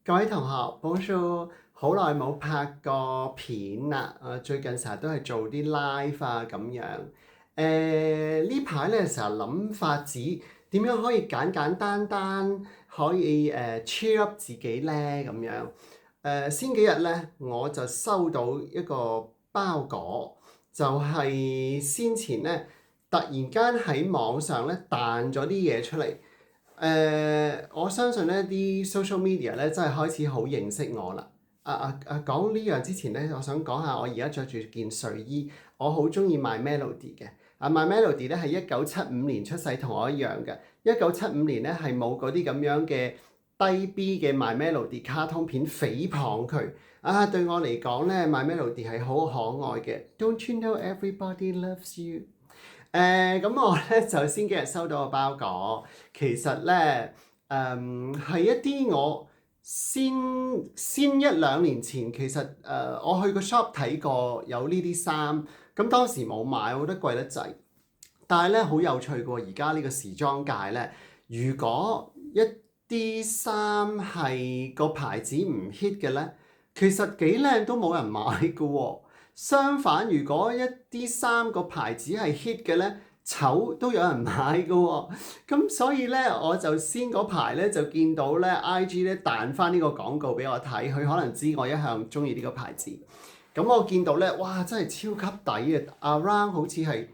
各位同學，Bonjour，好耐冇拍過片啦。最近成日都係做啲 live 啊咁樣。呢排咧成日諗法子點樣可以簡簡單單可以cheer up 自己咧咁樣。先幾日咧我就收到一個包裹，就係先前咧突然間喺網上咧彈咗啲嘢出嚟。我相信呢啲 social media 咧真係開始好認識我啦。講呢樣之前咧，我想講下我而家着住件睡衣，我好中意 My Melody 嘅。My Melody 咧係1975年出世，同我一樣嘅。1975年咧係冇嗰啲咁樣嘅低 B 嘅 My Melody 卡通片誹謗佢。對我嚟講咧，My Melody 係好可愛嘅。Don't you know everybody loves you？咁我咧就先幾日收到個包裹，其實咧係一啲我先一兩年前其實我去個 shop 睇過有呢啲衫，咁當時冇買，我覺得貴得滯。但係咧好有趣喎，而家呢個時裝界咧，如果一啲衫係個牌子唔 hit 嘅咧，其實幾靚都冇人買㗎喎。相反，如果一啲衫個牌子係 hit 嘅咧，醜都有人買㗎喎。咁所以咧，我就先嗰排咧就見到咧 IG 咧彈翻呢個廣告俾我睇，佢可能知我一向中意呢個牌子。咁我見到咧，哇！真係超級抵嘅，around 好似係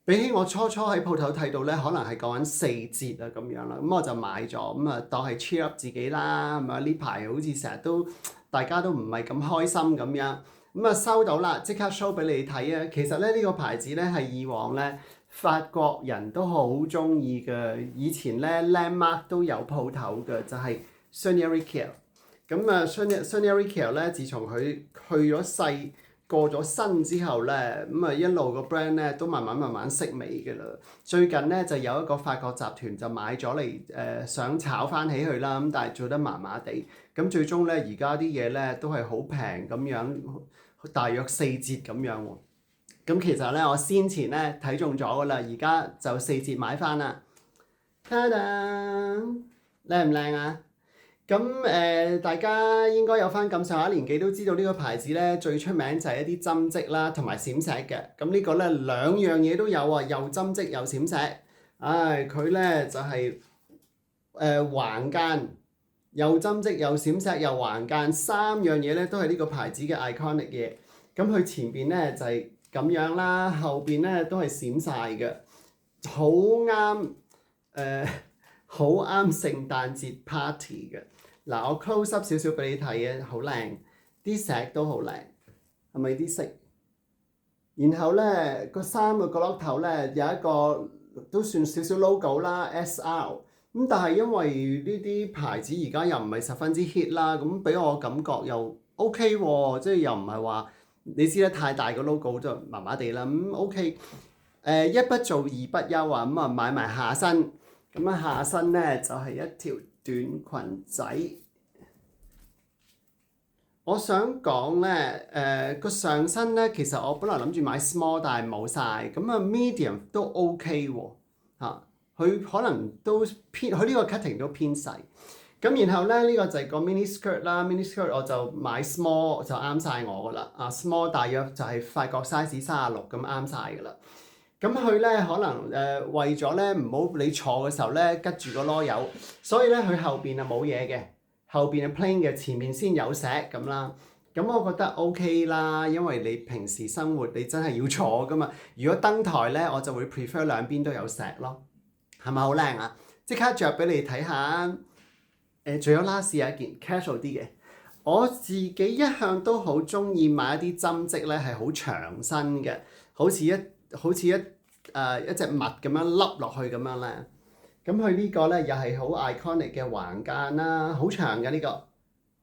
比起我初喺鋪頭睇到咧，可能係講緊4折啊咁樣啦。咁我就買咗，咁啊當係 cheer up 自己啦。咁啊呢排好似成日都大家都唔係咁開心咁樣。咁啊收到啦，即刻 show 俾你睇啊！其實咧呢個牌子咧係以往咧法國人都好中意嘅，以前咧 Landmark 都有鋪頭嘅，就係 Sonia Rykiel。咁啊 Sonia Rykiel 咧，自從佢去咗世過咗身之後咧，咁啊一路個 brand 咧都慢慢式微嘅啦。最近咧就有一個法國集團就買咗嚟想炒翻起佢啦，咁但係做得麻麻地。咁最終咧而家啲嘢咧都係好平咁樣，大約4折咁樣喎。咁其實咧，我先前咧睇中咗噶啦，而家就4折買翻啦。ta da，靚唔靚啊？咁大家應該有翻咁上下年紀都知道呢個牌子咧，最出名就係一啲針織啦，同埋閃石嘅。咁呢個咧兩樣嘢都有啊，又針織又閃石。佢咧就係橫間，又針織又閃石又橫間，三樣嘢咧都係呢個牌子嘅 iconic 嘢。咁佢前邊咧就係咁樣啦，後邊咧都係閃晒嘅，好啱好啱聖誕節 party 嘅。嗱，我 close up 少少俾你睇嘅，好靚，啲石都好靚，係咪啲色？然後咧個衫個角落頭咧有一個都算少少 logo 啦，SR。咁但係因為呢啲牌子而家又唔係十分之 hit 啦，咁俾我感覺又 OK 喎，即係又唔係話你知啦，太大個 logo 就麻麻地啦。咁 OK，一不做二不休啊，咁啊買埋下身，咁啊下身咧就係一條短裙仔。我想講咧，個上身咧，其實我本來諗住買 small，但係冇晒。咁啊 medium 都 OK 喎，佢可能都偏，佢呢個 cutting 都偏細。咁然後咧，呢個就係個 mini skirt 啦，mini skirt 我就買 small 就啱晒我噶啦，small 大約就係法國 size 36咁啱晒噶啦。咁佢咧可能為咗咧唔好你坐嘅時候咧拮住個籮柚，所以咧佢後邊啊冇嘢嘅。後邊係 plain 嘅，前面先有石咁啦。咁我覺得 OK 啦，因為你平時生活你真係要坐噶嘛。如果登台咧，我就會 prefer 兩邊都有石咯，係咪好靚啊？即刻着俾你睇下。仲有 last 有一件 casual 啲嘅，我自己一向都好中意買一啲針織咧，係好長身嘅，好似一隻襪咁樣笠落去咁樣咧。咁佢呢個咧又係好 iconic 嘅橫間啦，好長嘅呢個，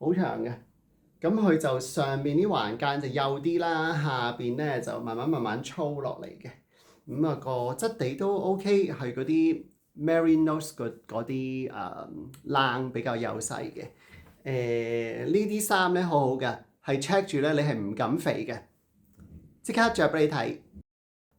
好長嘅。咁佢就上邊啲橫間就幼啲啦，下邊咧就慢慢粗落嚟嘅。咁啊個質地都 OK，係嗰啲 Merinos 嗰啲冷比較幼細嘅。呢啲衫咧好好嘅，係 check 住咧你係唔敢肥嘅，即刻着俾你睇。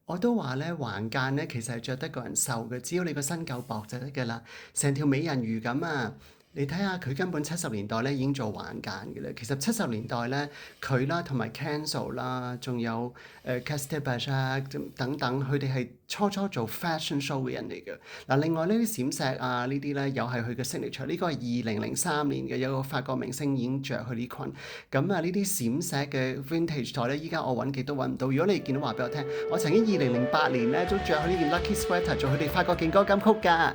我都話咧，橫間咧其實係着得個人瘦嘅，只要你個身夠薄就得㗎啦，成條美人魚咁啊！你睇下佢根本70年代咧已經做晚間嘅啦。其實70年代咧，佢啦同埋 Kenzo 啦，仲有Caster Bajak 等等，佢哋係初初做 fashion show 嘅人嚟嘅。嗱，另外呢啲閃石啊呢啲咧，又係佢嘅 signature。呢個係2003年嘅，有個法國明星已經着佢呢裙。咁啊，呢啲閃石嘅 vintage 台咧，依家我揾極都揾唔到。如果你見到話俾我聽，我曾經2008年咧都着佢呢件 Lucky Sweater 做佢哋法國勁歌金曲㗎。